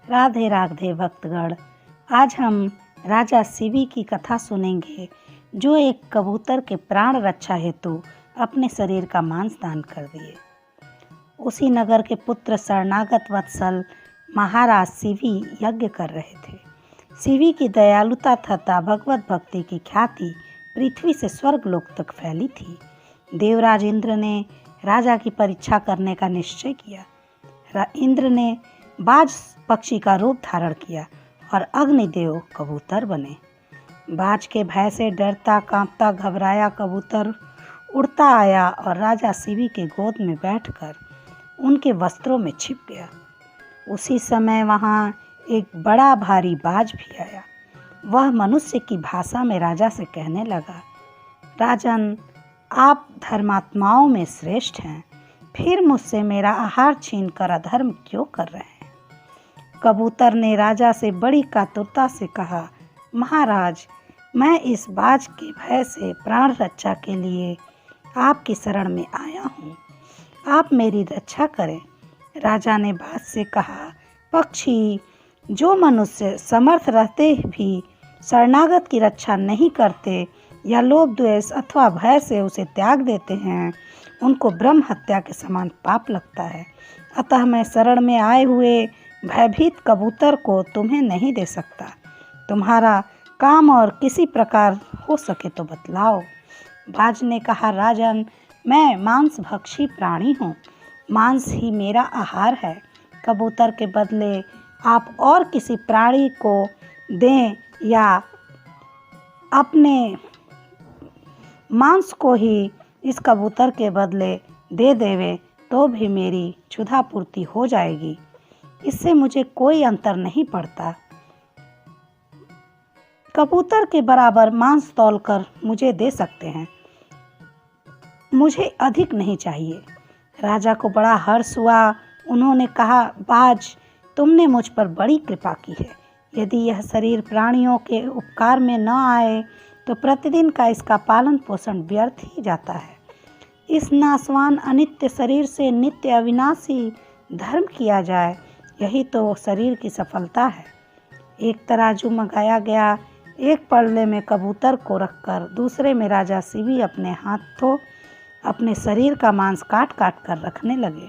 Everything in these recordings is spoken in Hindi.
राधे राधे भक्तगण। आज हम राजा शिवी की कथा सुनेंगे, जो एक कबूतर के प्राण रक्षा हेतु अपने शरीर का मांस दान कर दिए। उसी नगर के पुत्र शरणागत वत्सल महाराज शिवी यज्ञ कर रहे थे। शिवी की दयालुता तथा भगवत भक्ति की ख्याति पृथ्वी से स्वर्गलोक तक फैली थी। देवराज इंद्र ने राजा की परीक्षा करने का निश्चय किया। इंद्र ने बाज पक्षी का रूप धारण किया और अग्निदेव कबूतर बने। बाज के भय से डरता कांपता घबराया कबूतर उड़ता आया और राजा शिवी के गोद में बैठकर उनके वस्त्रों में छिप गया। उसी समय वहाँ एक बड़ा भारी बाज भी आया। वह मनुष्य की भाषा में राजा से कहने लगा, राजन, आप धर्मात्माओं में श्रेष्ठ हैं, फिर मुझसे मेरा आहार छीनकर अधर्म क्यों कर रहे हैं? कबूतर ने राजा से बड़ी कातुरता से कहा, महाराज, मैं इस बाज के भय से प्राण रक्षा के लिए आपकी शरण में आया हूँ। आप मेरी रक्षा करें। राजा ने बाज से कहा, पक्षी, जो मनुष्य समर्थ रहते भी शरणागत की रक्षा नहीं करते या लोभ द्वेष अथवा भय से उसे त्याग देते हैं, उनको ब्रह्म हत्या के समान पाप लगता है। अतः मैं शरण में आए हुए भयभीत कबूतर को तुम्हें नहीं दे सकता। तुम्हारा काम और किसी प्रकार हो सके तो बतलाओ। बाज ने कहा, राजन, मैं मांसभक्षी प्राणी हूँ, मांस ही मेरा आहार है। कबूतर के बदले आप और किसी प्राणी को दें या अपने मांस को ही इस कबूतर के बदले दे देवे तो भी मेरी क्षुधा पूर्ति हो जाएगी। इससे मुझे कोई अंतर नहीं पड़ता। कबूतर के बराबर मांस तौलकर मुझे दे सकते हैं, मुझे अधिक नहीं चाहिए। राजा को बड़ा हर्ष हुआ। उन्होंने कहा, बाज, तुमने मुझ पर बड़ी कृपा की है। यदि यह शरीर प्राणियों के उपकार में न आए तो प्रतिदिन का इसका पालन पोषण व्यर्थ ही जाता है। इस नाशवान अनित्य शरीर से नित्य अविनाशी धर्म किया जाए, यही तो शरीर की सफलता है। एक तराजू मंगाया गया। एक पल्ले में कबूतर को रखकर दूसरे में राजा शिवी अपने हाथों अपने शरीर का मांस काट काट कर रखने लगे।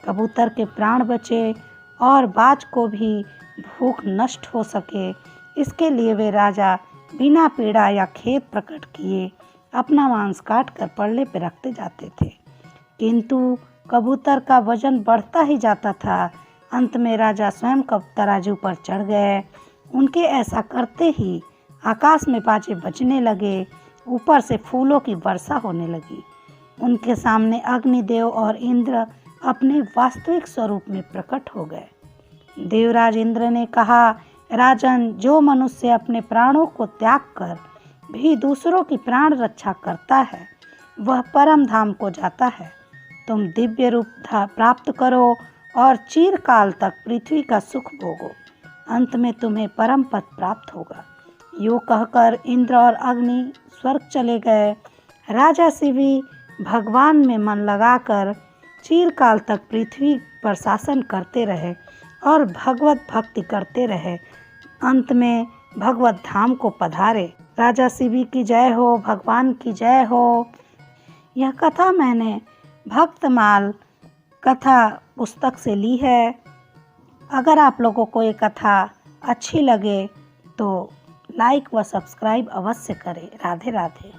कबूतर के प्राण बचे और बाज को भी भूख नष्ट हो सके, इसके लिए वे राजा बिना पीड़ा या खेद प्रकट किए अपना मांस काट कर पल्ले पर रखते जाते थे। किंतु कबूतर का वजन बढ़ता ही जाता था। अंत में राजा स्वयं तराजू पर चढ़ गए। उनके ऐसा करते ही आकाश में बाजे बजने लगे, ऊपर से फूलों की वर्षा होने लगी। उनके सामने अग्निदेव और इंद्र अपने वास्तविक स्वरूप में प्रकट हो गए। देवराज इंद्र ने कहा, राजन, जो मनुष्य अपने प्राणों को त्याग कर भी दूसरों की प्राण रक्षा करता है, वह परम धाम को जाता है। तुम दिव्य रूप प्राप्त करो और चिरकाल तक पृथ्वी का सुख भोगो। अंत में तुम्हें परम पद प्राप्त होगा। यूँ कहकर इंद्र और अग्नि स्वर्ग चले गए। राजा शिवी भगवान में मन लगाकर चिरकाल तक पृथ्वी पर शासन करते रहे और भगवत भक्ति करते रहे। अंत में भगवत धाम को पधारे। राजा शिवी की जय हो, भगवान की जय हो। यह कथा मैंने भक्तमाल कथा पुस्तक से ली है। अगर आप लोगों को ये कथा अच्छी लगे तो लाइक व सब्सक्राइब अवश्य करें। राधे राधे।